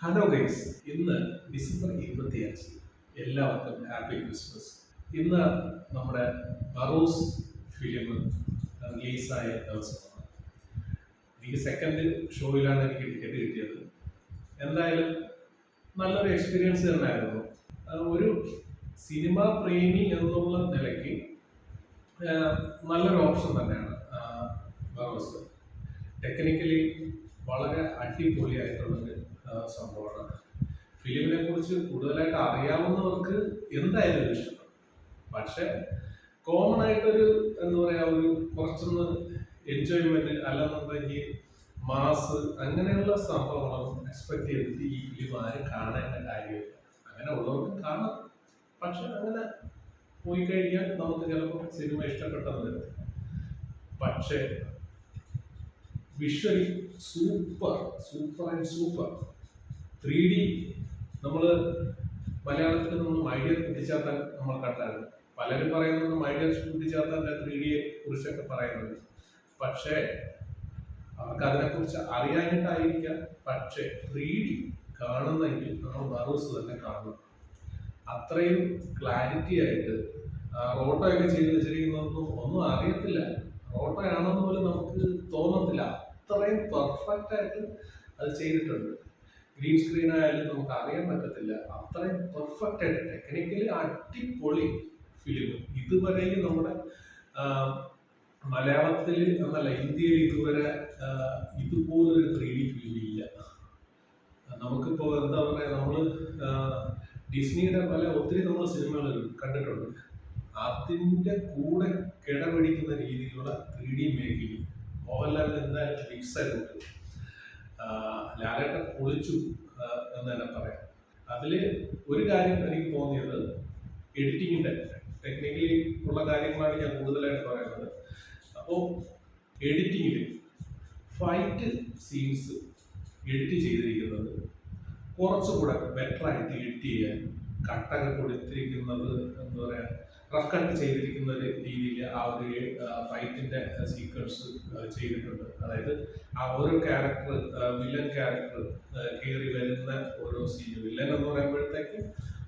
Hello guys, ഇന്ന് December 25. എല്ലാവർക്കും happy Christmas. ഇന്ന് നമ്മുടെ ബറൂസ് ഫിലിം റിലീസായ ദിവസമാണ്. എനിക്ക് സെക്കൻഡ് ഷോയിലാണ് എനിക്ക് ടിക്കറ്റ് കിട്ടിയത്. എന്തായാലും നല്ലൊരു എക്സ്പീരിയൻസ് തന്നെയായിരുന്നു. ഒരു സിനിമ പ്രേമി എന്നുള്ള നിലയ്ക്ക് നല്ലൊരു ഓപ്ഷൻ തന്നെയാണ് ബറൂസ്. ടെക്നിക്കലി വളരെ അടിപൊളിയായിട്ടുള്ളൊരു സംഭവമാണ്. ഫിലിമിനെ കുറിച്ച് കൂടുതലായിട്ട് അറിയാവുന്നവർക്ക് എന്തായാലും ഇഷ്ടപ്പെടും. പക്ഷെ കോമൺ ആയിട്ടൊരു എന്താ പറയുക, ഒരു കുറച്ചൊന്ന് എൻജോയ്മെന്റ് അല്ലെന്നുണ്ടെങ്കിൽ മാസ് അങ്ങനെയുള്ള സംഭവങ്ങളൊന്നും എക്സ്പെക്ട് ചെയ്തിട്ട് ഈ ഫിലിം ആരും കാണേണ്ട കാര്യമില്ല. അങ്ങനെ ഉള്ളവർക്ക് കാണാം. പക്ഷെ അങ്ങനെ പോയി കഴിഞ്ഞാൽ നമുക്ക് ചിലപ്പോൾ സിനിമ ഇഷ്ടപ്പെട്ടെന്ന് വരും. പക്ഷേ visually super super and super 3D. നമ്മൾ മലയാളത്തിൽ നിന്ന് മൈഡിയർ കുട്ടിച്ചാത്തൻ നമ്മൾ കണ്ടായിരുന്നു. പലരും പറയുന്നത് മൈഡിയർ കുട്ടിച്ചാത്തൻ്റെ 3Dയെ കുറിച്ചൊക്കെ പറയുന്നത്. പക്ഷേ അവർക്ക് അതിനെക്കുറിച്ച് അറിയാനായിട്ടായിരിക്കാം. പക്ഷേ 3D കാണുന്നെങ്കിൽ നമ്മൾ ബറൂസ് തന്നെ കാണണം. അത്രയും ക്ലാരിറ്റി ആയിട്ട് റോട്ടോയൊക്കെ ചെയ്ത് വെച്ചിരിക്കുന്നതൊന്നും ഒന്നും അറിയത്തില്ല. റോട്ടോയാണെന്ന് പോലും നമുക്ക് തോന്നത്തില്ല. അത്രയും പെർഫെക്റ്റ് ആയിട്ട് അത് ചെയ്തിട്ടുണ്ട്. ഗ്രീൻ സ്ക്രീൻ ആയാലും നമുക്ക് അറിയാൻ പറ്റത്തില്ല. അത്രയും പെർഫെക്റ്റ് ആയിട്ട് ടെക്നിക്കലി അടിപൊളി ഫിലിം. ഇതുവരെയും നമ്മുടെ മലയാളത്തിൽ എന്നല്ല, ഇന്ത്യയിൽ ഇതുവരെ ഇതുപോലൊരു 3D ഫിലിം ഇല്ല. നമുക്കിപ്പോൾ എന്താ പറയുക, നമ്മൾ ഡിസ്നിയുടെ ഒത്തിരി നമ്മൾ സിനിമകൾ കണ്ടിട്ടുണ്ട്. അതിൻ്റെ കൂടെ കിടപിടിക്കുന്ന രീതിയിലുള്ള 3D മേക്കിങ് മോഹൻലാലിന് എന്തായാലും ഫിക്സ് ആയിട്ട് ലാലേട്ടൻ പൊളിച്ചു എന്ന് തന്നെ പറയാം. അതിൽ ഒരു കാര്യം എനിക്ക് തോന്നിയത് എഡിറ്റിങ്ങിൻ്റെ ടെക്നിക്കലി ഉള്ള കാര്യങ്ങളാണ് ഞാൻ കൂടുതലായിട്ട് പറയുന്നത്. അപ്പോൾ എഡിറ്റിങ്ങിൽ ഫൈറ്റ് സീൻസ് എഡിറ്റ് ചെയ്തിരിക്കുന്നത് കുറച്ചുകൂടെ ബെറ്ററായിട്ട് എഡിറ്റ് ചെയ്യാൻ, കട്ടൊക്കെ കൊടുത്തിരിക്കുന്നത് എന്താ പറയുക, റഫ് കട്ട് ചെയ്തിരിക്കുന്ന ഒരു രീതിയിൽ ആ ഒരു ഫൈറ്റിന്റെ സീക്വൻസ് ചെയ്തിട്ടുണ്ട്. അതായത് ആ ഓരോ ക്യാരക്ടർ, വില്ലൻ ക്യാരക്ടർ കയറി വരുന്ന ഓരോ സീൻ, വില്ലൻ എന്ന് പറയുമ്പോഴത്തേക്ക്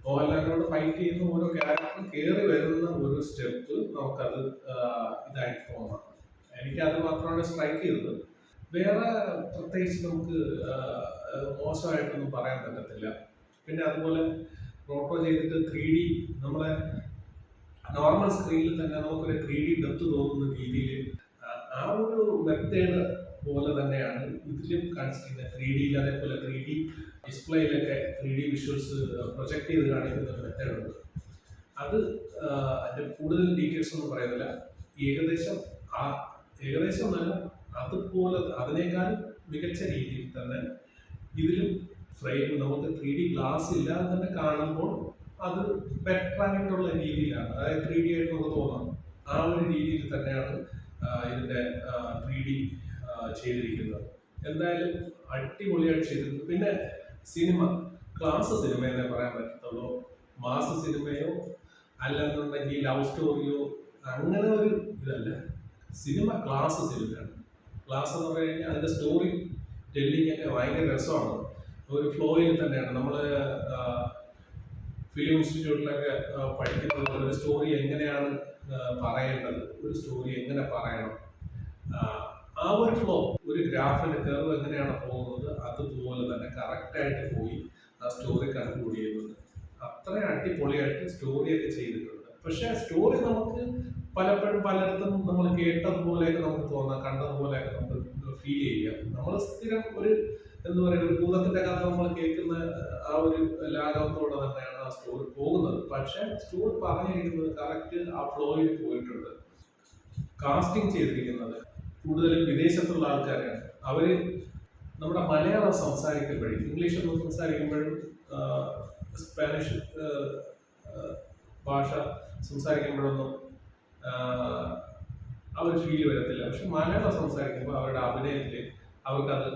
മോഹൻലാലിനോട് ഫൈറ്റ് ചെയ്യുന്ന ഓരോ ക്യാരക്ടർ കയറി വരുന്ന ഒരു സ്റ്റെപ്പ് നമുക്കത് ഇതായിട്ട് തോന്നാം. എനിക്കത് മാത്രമാണ് സ്ട്രൈക്ക് ചെയ്തത്. വേറെ പ്രത്യേകിച്ച് നമുക്ക് മോശമായിട്ടൊന്നും പറയാൻ പറ്റത്തില്ല. പിന്നെ അതുപോലെ റോട്ടോ ചെയ്തിട്ട് 3D നമ്മളെ നോർമൽ സ്ക്രീനിൽ തന്നെ നമുക്കൊരു 3D ഡെപ്ത് തോന്നുന്ന രീതിയിൽ ആ ഒരു മെത്തേഡ് പോലെ തന്നെയാണ് ഇതിലും കാണിച്ചിരിക്കുന്നത്. 3Dയിൽ അതേപോലെ 3D ഡിസ്പ്ലേയിലൊക്കെ 3D വിഷ്വൽസ് പ്രൊജക്ട് ചെയ്ത് കാണിക്കുന്ന ഒരു മെത്തേഡുണ്ട്. അത് അതിൻ്റെ കൂടുതൽ ഡീറ്റെയിൽസ് ഒന്നും പറയുന്നില്ല. ഏകദേശം നല്ല അതുപോലെ അതിനേക്കാൾ മികച്ച രീതിയിൽ തന്നെ ഇതിലും ഫ്രെയിം നമുക്ക് 3D ഗ്ലാസ് ഇല്ലാതെ തന്നെ കാണുമ്പോൾ അത് ബെറ്റർ ആയിട്ടുള്ള രീതിയിലാണ്. അതായത് 3D ആയിട്ട് നമുക്ക് തോന്നാം. ആ ഒരു രീതിയിൽ തന്നെയാണ് ഇതിൻ്റെ 3D ചെയ്തിരിക്കുന്നത്. എന്തായാലും അടിപൊളിയായിട്ട് ചെയ്തിട്ടുണ്ട്. പിന്നെ സിനിമ ക്ലാസ് സിനിമ എന്നേ പറയാൻ പറ്റത്തുള്ളൂ. മാസ് സിനിമയോ അല്ലെന്നുണ്ടെങ്കിൽ ലവ് സ്റ്റോറിയോ അങ്ങനെ ഒരു ഇതല്ല. സിനിമ ക്ലാസ് സിനിമയാണ്. ക്ലാസ് എന്ന് പറഞ്ഞു കഴിഞ്ഞാൽ അതിൻ്റെ സ്റ്റോറി ടെല്ലിംഗ് ഒക്കെ ഭയങ്കര രസമാണ്. ഒരു ഫ്ലോയിൽ തന്നെയാണ്. നമ്മൾ ഫിലിം ഇൻസ്റ്റിറ്റ്യൂട്ടിലൊക്കെ പഠിക്കുന്നത് ഒരു സ്റ്റോറി എങ്ങനെയാണ് പറയേണ്ടത്, ഒരു സ്റ്റോറി എങ്ങനെ പറയണം, ആ ഒരു ഫ്ലോ, ഒരു ഗ്രാഫിന്റെ കർവ് എങ്ങനെയാണ് പോകുന്നത് അതുപോലെ തന്നെ കറക്റ്റായിട്ട് പോയി ആ സ്റ്റോറി കൺക്ലൂഡ് ചെയ്യുന്നുണ്ട്. അത്രയും അടിപൊളിയായിട്ട് സ്റ്റോറിയൊക്കെ ചെയ്തിട്ടുണ്ട്. പക്ഷെ സ്റ്റോറി നമുക്ക് പലപ്പോഴും പലയിടത്തും നമ്മൾ കേട്ടതുപോലെയൊക്കെ നമുക്ക് തോന്നാം, കണ്ടതുപോലെയൊക്കെ നമുക്ക് ഫീൽ ചെയ്യാം. നമ്മൾ സ്ഥിരം ഒരു എന്താ പറയുക, ഒരു ഭൂതത്തിന്റെ കഥ നമ്മൾ കേൾക്കുന്ന ആ ഒരു ലാഘവത്തോടെ തന്നെയാണ് ആ സ്റ്റോറി പോകുന്നത്. പക്ഷെ സ്റ്റോറി പറഞ്ഞിരിക്കുന്നത് കറക്റ്റ് ആ ഫ്ലോയിൽ പോയിട്ടുണ്ട്. കാസ്റ്റിംഗ് ചെയ്തിരിക്കുന്നത് കൂടുതലും വിദേശത്തുള്ള ആൾക്കാരാണ്. അവര് നമ്മുടെ മലയാളം സംസാരിക്കുമ്പോഴും ഇംഗ്ലീഷൊന്നും സംസാരിക്കുമ്പോഴും സ്പാനിഷ് ഭാഷ സംസാരിക്കുമ്പോഴൊന്നും ആ ഒരു ഫീൽ വരത്തില്ല. പക്ഷെ മലയാളം സംസാരിക്കുമ്പോൾ അവരുടെ അഭിനയത്തിൽ അവർക്കത്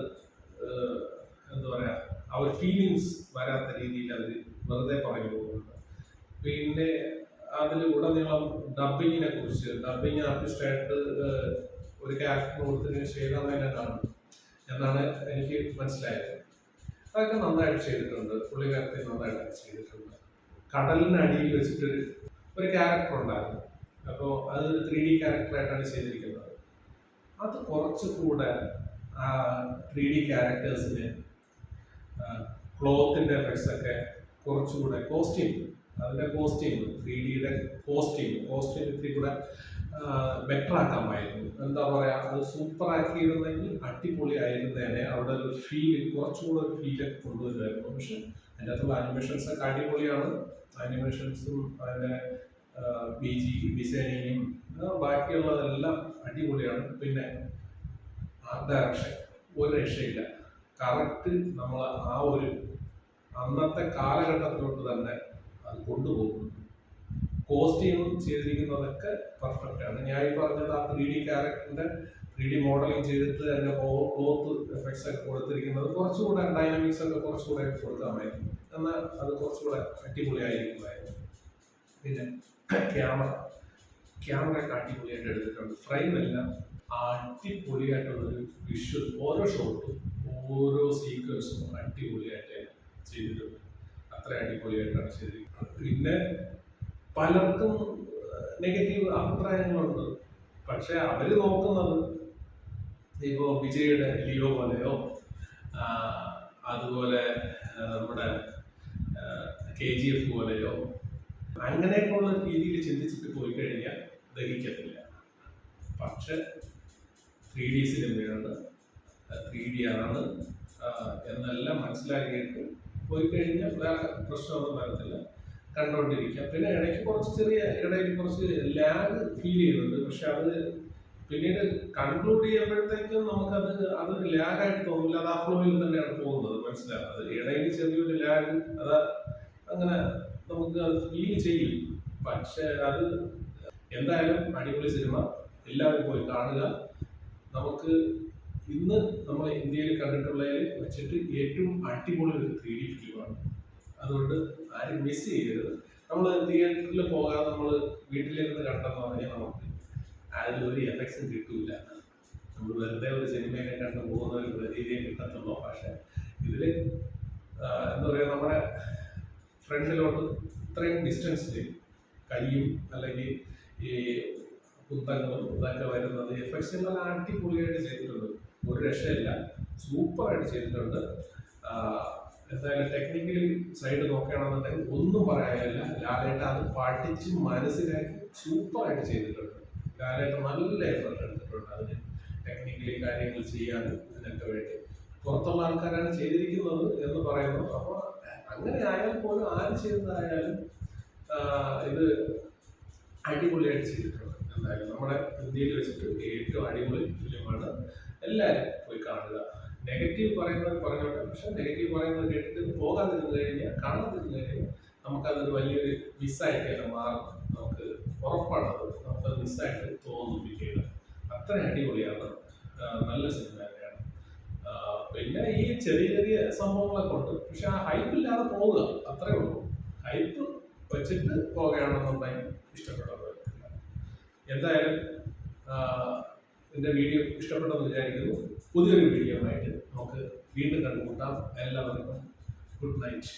എന്താ പറയുക, ആ ഒരു ഫീലിങ്സ് വരാത്ത രീതിയിൽ അവർ വെറുതെ പറഞ്ഞു പോകുന്നുണ്ട്. പിന്നെ അതിൽ ഉടനീളം ഡബിങ്ങിനെ കുറിച്ച്, ഡബിങ് ആർട്ടിസ്റ്റായിട്ട് ഒരു ക്യാരക്ടർ കൊടുത്തതിന് ശേഷം തന്നെ കാണും എന്നാണ് എനിക്ക് മനസ്സിലായത്. അതൊക്കെ നന്നായിട്ട് ചെയ്തിട്ടുണ്ട്. പുള്ളിക്കാരത്തി നന്നായിട്ട് ചെയ്തിട്ടുണ്ട്. കടലിനടിയിൽ വെച്ചിട്ടൊരു ഒരു ക്യാരക്ടർ ഉണ്ടായിരുന്നു. അപ്പോൾ അതൊരു 3D ക്യാരക്ടറായിട്ടാണ് ചെയ്തിരിക്കുന്നത്. അത് കുറച്ചുകൂടെ 3D ക്യാരക്ടേഴ്സിന് ക്ലോത്തിൻ്റെ എഫക്ട്സ് ഒക്കെ കുറച്ചുകൂടെ അതിൻ്റെ കോസ്റ്റ്യൂം 3Dയുടെ കോസ്റ്റ്യൂം ഇത്തിരി കൂടെ ബെറ്റർ ആക്കാമായിരുന്നു. എന്താ പറയുക, അത് സൂപ്പർ ആക്കിയിരുന്നെങ്കിൽ അടിപൊളി ആയിരുന്നേനെ. അവിടെ ഒരു കുറച്ചുകൂടെ ഒരു ഫീലൊക്കെ കൊണ്ടുവരുമായിരുന്നു. പക്ഷെ അതിൻ്റെ അകത്തുള്ള ആനിമേഷൻസ് ഒക്കെ അടിപൊളിയാണ്. ആനിമേഷൻസും അതിൻ്റെ ഡിസൈനിങ്ങും ബാക്കിയുള്ളതെല്ലാം അടിപൊളിയാണ്. പിന്നെ ആർട്ട് ഡയറക്ഷൻ ഒരു രക്ഷയില്ല. കറക്റ്റ് നമ്മൾ ആ ഒരു അന്നത്തെ കാലഘട്ടത്തിലോട്ട് തന്നെ അത് കൊണ്ടുപോകുന്നു. കോസ്റ്റ്യൂം ചെയ്തിരിക്കുന്നതൊക്കെ പെർഫെക്റ്റ് ആണ്. ഞാൻ ഈ പറഞ്ഞത് ആ 3D ക്യാരക്ടറിന്റെ 3D മോഡലിംഗ് ചെയ്തിട്ട് അതിന്റെ ക്ലോത്ത് എഫക്ട്സ് ഒക്കെ കൊടുത്തിരിക്കുന്നത് കുറച്ചുകൂടെ ഡൈനാമിക്സ് ഒക്കെ കുറച്ചുകൂടെ കൊടുക്കാമായിരുന്നു. എന്നാൽ അത് കുറച്ചുകൂടെ അടിപൊളിയായിരിക്കുമായിരുന്നു. പിന്നെ ക്യാമറയൊക്കെ അടിപൊളിയായിട്ട് എടുത്തിട്ടുണ്ട്. ഫ്രെയിം എല്ലാം അടിപൊളിയായിട്ടുള്ളൊരു വിഷ്വൽ. ഓരോ ഷോട്ടും ഓരോ സീക്വൻസും അടിപൊളിയായിട്ട് ചെയ്തിട്ടുണ്ട്. അത്ര അടിപൊളിയായിട്ടാണ് ചെയ്തിരിക്കുന്നത്. പിന്നെ പലർക്കും നെഗറ്റീവ് അഭിപ്രായങ്ങളുണ്ട്. പക്ഷെ അവര് നോക്കുന്നത് ഇപ്പോ വിജയുടെ ലിയോ പോലെയോ അതുപോലെ നമ്മുടെ KGF പോലെയോ അങ്ങനെയൊക്കെയുള്ള രീതിയിൽ ചിന്തിച്ചിട്ട് പോയി കഴിഞ്ഞാൽ ദഹിക്കത്തില്ല. പക്ഷെ 3D സിനിമയാണ്, 3D ആണ് എന്നെല്ലാം മനസ്സിലാക്കിയിട്ട് പോയി കഴിഞ്ഞാൽ വേറെ പ്രശ്നമൊന്നും വരത്തില്ല. കണ്ടുകൊണ്ടിരിക്കാം. പിന്നെ ഇടയ്ക്ക് കുറച്ച് ലാഗ് ഫീൽ ചെയ്യുന്നുണ്ട്. പക്ഷെ അത് പിന്നീട് കൺക്ലൂഡ് ചെയ്യുമ്പോഴത്തേക്കും അതൊരു ലാഗായിട്ട് തോന്നില്ല. അത് ആ ഫ്ലോയിൽ തന്നെയാണ് പോകുന്നത്. മനസ്സിലാകുന്നത് ഇടയിൽ ചെറിയൊരു ലാഗ് അങ്ങനെ നമുക്ക് അത് ഫീൽ ചെയ്യും. പക്ഷെ അത് എന്തായാലും അടിപൊളി സിനിമ, എല്ലാവരും പോയി കാണുക. നമുക്ക് ഇന്ന് നമ്മൾ ഇന്ത്യയിൽ കണ്ടിട്ടുള്ളതിൽ വെച്ചിട്ട് ഏറ്റവും അടിപൊളി ഒരു 3D ഫിലിമാണ്. അതുകൊണ്ട് ആരും മിസ് ചെയ്യരുത്. നമ്മൾ തിയേറ്ററിൽ പോകാതെ നമ്മൾ വീട്ടിലിരുന്ന് കണ്ടെന്ന് പറഞ്ഞാൽ നമുക്ക് അതിലൊരു എഫക്ട്സും കിട്ടൂല. നമ്മൾ വെറുതെ ഒരു സിനിമയൊക്കെ കണ്ട് പോകുന്ന ഒരു പ്രതീതിയെ കിട്ടത്തുള്ളൂ. പക്ഷെ ഇതിൽ എന്താ പറയുക, നമ്മുടെ ഫ്രണ്ടിലോട്ട് ഇത്രയും ഡിസ്റ്റൻസിൽ കയ്യും അല്ലെങ്കിൽ ഈ കുന്തങ്ങളും ഇതൊക്കെ വരുന്നത് എഫക്ട്സ് എല്ലാം അടിപൊളിയായിട്ട് ചെയ്തിട്ടുണ്ട്. ഒരു രക്ഷയില്ല, സൂപ്പറായിട്ട് ചെയ്തിട്ടുണ്ട്. എന്തായാലും ടെക്നിക്കലി സൈഡ് നോക്കുകയാണെന്നുണ്ടെങ്കിൽ ഒന്നും പറയാനില്ല. ലാലേട്ടൻ അത് പഠിച്ച് മനസ്സിലാക്കി സൂപ്പറായിട്ട് ചെയ്തിട്ടുണ്ട്. ലാലേട്ടൻ നല്ല എഫർട്ട് എടുത്തിട്ടുണ്ട് അതിന് ടെക്നിക്കലി കാര്യങ്ങൾ ചെയ്യാനും ഇതിനൊക്കെ വേണ്ടി. പുറത്തുള്ള ആൾക്കാരാണ് ചെയ്തിരിക്കുന്നത് എന്ന് പറയുന്നു. അപ്പോൾ അങ്ങനെ ആയാൽ പോലും ആര് ചെയ്തതായാലും ഇത് അടിപൊളിയായിട്ട് ചെയ്തിട്ടുണ്ട്. എന്തായാലും നമ്മുടെ ഇന്ത്യയിൽ വെച്ചിട്ട് ഏറ്റവും അടിപൊളി ഫിലിമാണ്. എല്ലാവരും പോയി കാണുക. നെഗറ്റീവ് പറയുന്നത് പറഞ്ഞോട്ടെ, പക്ഷെ നെഗറ്റീവ് പറയുന്നത് കേട്ടിട്ട് പോകാതിരുന്നു കഴിഞ്ഞാൽ, കാണാതിരുന്നു കഴിഞ്ഞാൽ നമുക്കതൊരു വലിയൊരു മിസ്സായിട്ടല്ല മാറും. നമുക്ക് ഉറപ്പാണത്, നമുക്കത് മിസ്സായിട്ട് തോന്നും പിന്നീട്. അത്ര അടിപൊളിയാണ്, നല്ല സിനിമ തന്നെയാണ്. പിന്നെ ഈ ചെറിയ സംഭവങ്ങളൊക്കെ ഉണ്ട്. പക്ഷെ ആ ഹൈപ്പില്ലാതെ പോവുക, അത്രേ ഉള്ളൂ. ഹൈപ്പ് വെച്ചിട്ട് പോകുകയാണെന്നുണ്ടെങ്കിൽ ഇഷ്ടപ്പെടുന്നത്. എന്തായാലും എൻ്റെ വീഡിയോ ഇഷ്ടപ്പെട്ടെന്ന് വിചാരിക്കുന്നു. പുതിയൊരു വീഡിയോ ആയിട്ട് നമുക്ക് വീണ്ടും കണ്ടുമുട്ടാം. എല്ലാവർക്കും ഗുഡ് നൈറ്റ്.